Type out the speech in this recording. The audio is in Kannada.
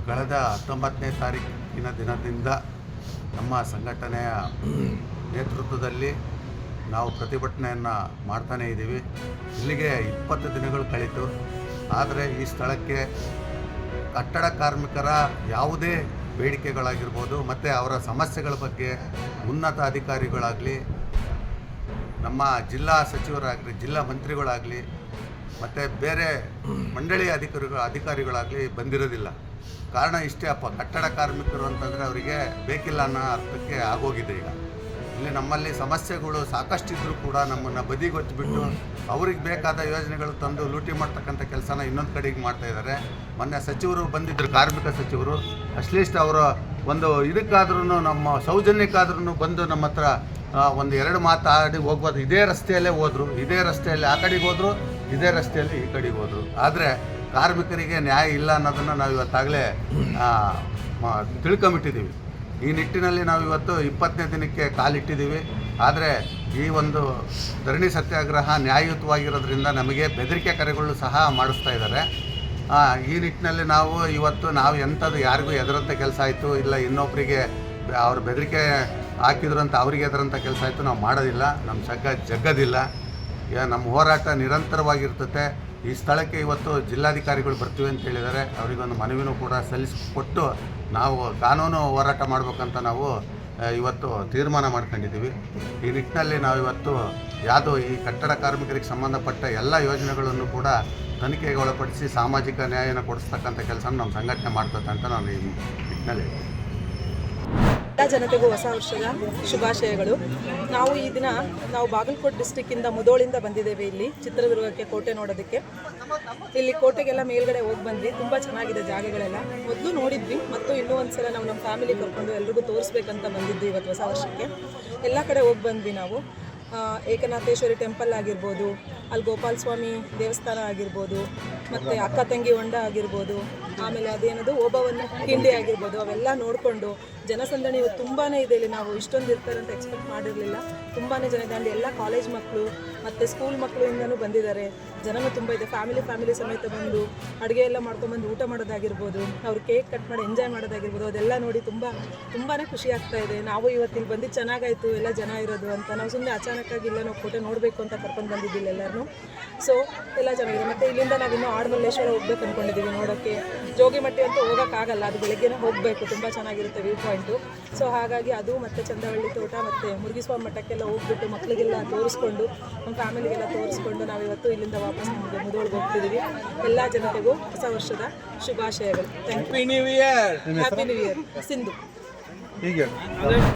ಕಳೆದ 19ನೇ ತಾರೀಕಿನ ದಿನದಿಂದ ನಮ್ಮ ಸಂಘಟನೆಯ ನೇತೃತ್ವದಲ್ಲಿ ನಾವು ಪ್ರತಿಭಟನೆಯನ್ನು ಮಾಡ್ತಾನೇ ಇದ್ದೀವಿ. ಇಲ್ಲಿಗೆ 20 ದಿನಗಳು ಕಳೆಯಿತು. ಆದರೆ ಈ ಸ್ಥಳಕ್ಕೆ ಕಟ್ಟಡ ಕಾರ್ಮಿಕರ ಯಾವುದೇ ಬೇಡಿಕೆಗಳಾಗಿರ್ಬೋದು ಮತ್ತು ಅವರ ಸಮಸ್ಯೆಗಳ ಬಗ್ಗೆ ಉನ್ನತ ಅಧಿಕಾರಿಗಳಾಗಲಿ, ನಮ್ಮ ಜಿಲ್ಲಾ ಸಚಿವರಾಗಲಿ, ಜಿಲ್ಲಾ ಮಂತ್ರಿಗಳಾಗಲಿ ಮತ್ತು ಬೇರೆ ಮಂಡಳಿಯ ಅಧಿಕಾರಿಗಳಾಗಲಿ ಬಂದಿರೋದಿಲ್ಲ. ಕಾರಣ ಇಷ್ಟೇ ಅಪ್ಪ, ಕಟ್ಟಡ ಕಾರ್ಮಿಕರು ಅಂತಂದರೆ ಅವರಿಗೆ ಬೇಕಿಲ್ಲ ಅನ್ನೋ ಅರ್ಥಕ್ಕೆ ಆಗೋಗಿದೆ. ಈಗ ಇಲ್ಲಿ ನಮ್ಮಲ್ಲಿ ಸಮಸ್ಯೆಗಳು ಸಾಕಷ್ಟಿದ್ದರೂ ಕೂಡ ನಮ್ಮನ್ನು ಬದಿಗೊತ್ತಿಬಿಟ್ಟು ಅವ್ರಿಗೆ ಬೇಕಾದ ಯೋಜನೆಗಳು ತಂದು ಲೂಟಿ ಮಾಡ್ತಕ್ಕಂಥ ಕೆಲಸನ ಇನ್ನೊಂದು ಕಡೆಗೆ ಮಾಡ್ತಾಯಿದ್ದಾರೆ. ಮೊನ್ನೆ ಸಚಿವರು ಬಂದಿದ್ದರು, ಕಾರ್ಮಿಕ ಸಚಿವರು. ಅಟ್ಲೀಸ್ಟ್ ಅವರು ಒಂದು ಇದಕ್ಕಾದ್ರೂ ನಮ್ಮ ಸೌಜನ್ಯಕ್ಕಾದ್ರೂ ಬಂದು ನಮ್ಮ ಹತ್ರ ಒಂದು 2 ಮಾತಾಡಿ ಹೋಗ್ಬೋದು. ಇದೇ ರಸ್ತೆಯಲ್ಲೇ ಹೋದರು, ಇದೇ ರಸ್ತೆಯಲ್ಲಿ ಆ ಕಡೆಗೆ ಹೋದರು, ಇದೇ ರಸ್ತೆಯಲ್ಲಿ ಈ ಕಡೆಗೆ ಹೋದರು. ಆದರೆ ಕಾರ್ಮಿಕರಿಗೆ ನ್ಯಾಯ ಇಲ್ಲ ಅನ್ನೋದನ್ನು ನಾವು ಇವತ್ತಾಗಲೇ ತಿಳ್ಕೊಂಬಿಟ್ಟಿದ್ದೀವಿ. ಈ ನಿಟ್ಟಿನಲ್ಲಿ ನಾವು ಇವತ್ತು 20ನೇ ದಿನಕ್ಕೆ ಕಾಲಿಟ್ಟಿದ್ದೀವಿ. ಆದರೆ ಈ ಒಂದು ಧರಣಿ ಸತ್ಯಾಗ್ರಹ ನ್ಯಾಯಯುತವಾಗಿರೋದ್ರಿಂದ ನಮಗೆ ಬೆದರಿಕೆ ಕರೆಗಳು ಸಹ ಮಾಡಿಸ್ತಾ ಇದ್ದಾರೆ. ಈ ನಿಟ್ಟಿನಲ್ಲಿ ನಾವು ಎಂಥದ್ದು ಯಾರಿಗೂ ಎದರಂಥ ಕೆಲಸ ಆಯಿತು, ಇಲ್ಲ ಇನ್ನೊಬ್ಬರಿಗೆ ಅವ್ರ ಬೆದರಿಕೆ ಹಾಕಿದ್ರು ಅಂತ ಅವ್ರಿಗೆ ಎದರಂಥ ಕೆಲಸ ಆಯಿತು ನಾವು ಮಾಡೋದಿಲ್ಲ. ನಮ್ಮ ಜಗ್ಗದಿಲ್ಲ. ನಮ್ಮ ಹೋರಾಟ ನಿರಂತರವಾಗಿರ್ತದೆ. ಈ ಸ್ಥಳಕ್ಕೆ ಇವತ್ತು ಜಿಲ್ಲಾಧಿಕಾರಿಗಳು ಬರ್ತೀವಿ ಅಂತ ಹೇಳಿದ್ದಾರೆ. ಅವರಿಗೊಂದು ಮನವಿನೂ ಕೂಡ ಸಲ್ಲಿಸಿಕೊಟ್ಟು ನಾವು ಕಾನೂನು ಹೋರಾಟ ಮಾಡಬೇಕಂತ ನಾವು ಇವತ್ತು ತೀರ್ಮಾನ ಮಾಡ್ಕೊಂಡಿದ್ದೀವಿ. ಈ ನಿಟ್ಟಿನಲ್ಲಿ ನಾವು ಇವತ್ತು ಈ ಕಟ್ಟಡ ಕಾರ್ಮಿಕರಿಗೆ ಸಂಬಂಧಪಟ್ಟ ಎಲ್ಲ ಯೋಜನೆಗಳನ್ನು ಕೂಡ ತನಿಖೆಗೆ ಒಳಪಡಿಸಿ ಸಾಮಾಜಿಕ ನ್ಯಾಯನ ಕೊಡಿಸ್ತಕ್ಕಂಥ ಕೆಲಸ ನಮ್ಮ ಸಂಘಟನೆ ಮಾಡ್ತದೆ ಅಂತ ನಾನು ಈ ನಿಟ್ಟಿನಲ್ಲಿ ಎಲ್ಲ ಜನತೆಗೂ ಹೊಸ ವರ್ಷದ ಶುಭಾಶಯಗಳು. ಈ ದಿನ ನಾವು ಬಾಗಲಕೋಟೆ ಡಿಸ್ಟಿಕ್ಕಿಂದ ಮುಧೋಳಿಂದ ಬಂದಿದ್ದೇವೆ ಇಲ್ಲಿ ಚಿತ್ರದುರ್ಗಕ್ಕೆ ಕೋಟೆ ನೋಡೋದಕ್ಕೆ. ಇಲ್ಲಿ ಕೋಟೆಗೆಲ್ಲ ಮೇಲ್ಗಡೆ ಹೋಗಿ ಬಂದ್ವಿ. ತುಂಬ ಚೆನ್ನಾಗಿದೆ ಜಾಗಗಳೆಲ್ಲ. ಮೊದಲು ನೋಡಿದ್ವಿ ಮತ್ತು ಇನ್ನೂ ಒಂದು ಸಲ ನಾವು ನಮ್ಮ ಫ್ಯಾಮಿಲಿ ಕರ್ಕೊಂಡು ಎಲ್ರಿಗೂ ತೋರಿಸ್ಬೇಕಂತ ಬಂದಿದ್ವಿ. ಇವತ್ತು ಹೊಸ ವರ್ಷಕ್ಕೆ ಎಲ್ಲ ಕಡೆ ಹೋಗಿ ಬಂದ್ವಿ ನಾವು. ಏಕನಾಥೇಶ್ವರಿ ಟೆಂಪಲ್ ಆಗಿರ್ಬೋದು, ಅಲ್ಲಿ ಗೋಪಾಲ ಸ್ವಾಮಿ ದೇವಸ್ಥಾನ ಆಗಿರ್ಬೋದು, ಮತ್ತು ಅಕ್ಕ ತಂಗಿ ಹೊಂಡ ಆಗಿರ್ಬೋದು, ಆಮೇಲೆ ಅದೇನದು ಓಬವ್ವನ ಕಿಂಡಿ ಆಗಿರ್ಬೋದು, ಅವೆಲ್ಲ ನೋಡಿಕೊಂಡು ಜನಸಂದಣಿ ಇವತ್ತು ತುಂಬಾ ಇದೆ ಇಲ್ಲಿ. ನಾವು ಇಷ್ಟೊಂದು ಇರ್ತಾರೆ ಅಂತ ಎಕ್ಸ್ಪೆಕ್ಟ್ ಮಾಡಿರಲಿಲ್ಲ. ತುಂಬಾ ಜನ ಇದೆ. ಅಲ್ಲಿ ಎಲ್ಲ ಕಾಲೇಜ್ ಮಕ್ಕಳು ಮತ್ತು ಸ್ಕೂಲ್ ಮಕ್ಕಳಿಂದನೂ ಬಂದಿದ್ದಾರೆ. ಜನನೂ ತುಂಬ ಇದೆ. ಫ್ಯಾಮಿಲಿ ಸಮೇತ ಬಂದು ಅಡುಗೆ ಎಲ್ಲ ಮಾಡ್ಕೊಂಡ್ಬಂದು ಊಟ ಮಾಡೋದಾಗಿರ್ಬೋದು, ಅವ್ರು ಕೇಕ್ ಕಟ್ ಮಾಡಿ ಎಂಜಾಯ್ ಮಾಡೋದಾಗಿರ್ಬೋದು, ಅದೆಲ್ಲ ನೋಡಿ ತುಂಬಾ ಖುಷಿ ಆಗ್ತಾ ಇದೆ. ನಾವು ಇವತ್ತಿಲ್ಲಿ ಬಂದು ಚೆನ್ನಾಗಾಯಿತು ಎಲ್ಲ ಜನ ಇರೋದು ಅಂತ. ನಾವು ಸುಮ್ಮನೆ ಅಚಾನಕ್ಕಾಗಿ ಇಲ್ಲ ನಾವು ಕೋಟೆ ನೋಡಬೇಕು ಅಂತ ಕರ್ಕೊಂಡು ಬಂದಿದ್ದಿಲ್ಲ ಎಲ್ಲರೂ. ಸೊ ಎಲ್ಲ ಚೆನ್ನಾಗಿದೆ. ಮತ್ತು ಇಲ್ಲಿಂದ ನಾವಿನ್ನೂ ಆಡಮಲ್ಲೇಶ್ವರ ಹೋಗ್ಬೇಕು ಅಂದ್ಕೊಂಡಿದ್ದೀವಿ ನೋಡೋಕ್ಕೆ. ಜೋಗಿಮಟ್ಟಿ ಅಂತೂ ಹೋಗೋಕ್ಕಾಗಲ್ಲ, ಅದು ಬೆಳಗ್ಗೆನೇ ಹೋಗಬೇಕು. ತುಂಬ ಚೆನ್ನಾಗಿರುತ್ತೆ ವ್ಯೂ ಪಾಯಿಂಟು. ಸೊ ಹಾಗಾಗಿ ಅದು ಮತ್ತು ಚಂದವಳ್ಳಿ ತೋಟ ಮತ್ತು ಮುರುಘೇಸ್ವಾಮಿ ಮಠಕ್ಕೆಲ್ಲ ಹೋಗ್ಬಿಟ್ಟು ಮಕ್ಕಳಿಗೆಲ್ಲ ತೋರಿಸ್ಕೊಂಡು ನಮ್ಮ ಫ್ಯಾಮಿಲಿಗೆಲ್ಲ ತೋರಿಸ್ಕೊಂಡು ನಾವಿವತ್ತು ಇಲ್ಲಿಂದ ವಾಪಸ್ ನಮಗೆ ಮುಧೋಳಿಗೆ ಹೋಗ್ತಿದ್ದೀವಿ. ಎಲ್ಲ ಜನತೆಗೂ ಹೊಸ ವರ್ಷದ ಶುಭಾಶಯಗಳು. Thank you. Happy new year. Sindhu.